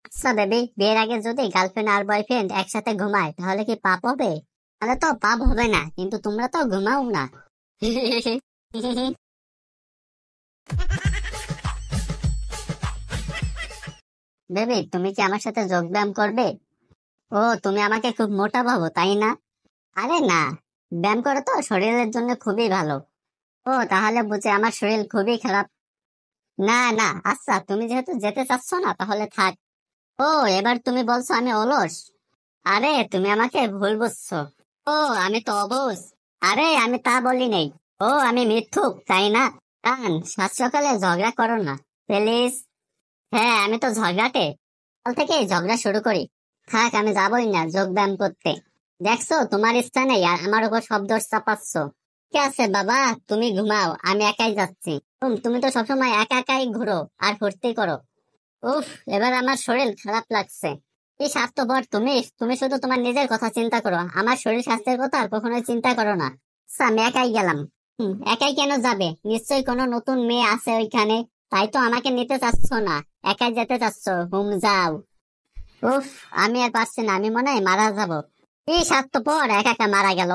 আচ্ছা বেবি, বিয়ের আগে যদি গার্লফ্রেন্ড আর বয়ফ্রেন্ড একসাথে ঘুমায় তাহলে কি পাপ হবে? তাহলে তো পাপ হবে না, কিন্তু তোমরা তো ঘুমাও না। বেবি, তুমি কি আমার সাথে যোগব্যায়াম করবে? ও, তুমি আমাকে খুব মোটা ভাবো তাই না? আরে না, ব্যায়াম করে তো শরীরের জন্য খুবই ভালো। ও, তাহলে বুঝে আমার শরীর খুবই খারাপ। না না, আচ্ছা তুমি যেহেতু যেতে চাচ্ছ না তাহলে থাক। ও, এবার তুমি বলছো আমি অলস? আরে তুমি আমাকে ভুল বুঝছো। ও, আমি তো অবুঝ। আরে আমি তা বলি নাই। ও, আমি মিথ্যুক তাই না? কান, সাত সকালে ঝগড়া করো না প্লিজ। হ্যাঁ, আমি তো ঝগড়াটে। কাল থেকেই ঝগড়া শুরু করি। থাক, আমি যাবই না যোগ ব্যায়াম করতে। দেখছো, তোমার ইচ্ছা নেই আর আমার উপর সব দোষ চাপাচ্ছ। ঠিক আছে বাবা, তুমি ঘুমাও, আমি একাই যাচ্ছি। তুমি তো সবসময় একা একাই ঘুরো আর ফুর্তি করো। উফ, এবার আমার শরীর খারাপ লাগছে। কি স্বাস্থ্যকর তুমি! তুমি শুধু তোমার নিজের কথা চিন্তা করো, আমার শরীর স্বাস্থ্যের কথা আর কখনোই চিন্তা করো না। আচ্ছা, আমি একাই গেলাম। একাই কেন যাবে? নিশ্চয়ই কোনো নতুন মেয়ে আছে ওইখানে। তাই তো আমাকে নিতে চাচ্ছ না, একাই যেতে চাচ্ছ। যাও। উফ, আমি আর পারছি না, আমি মনে হয় মারা যাব। কি স্বার্থপর, একা একা মারা গেল।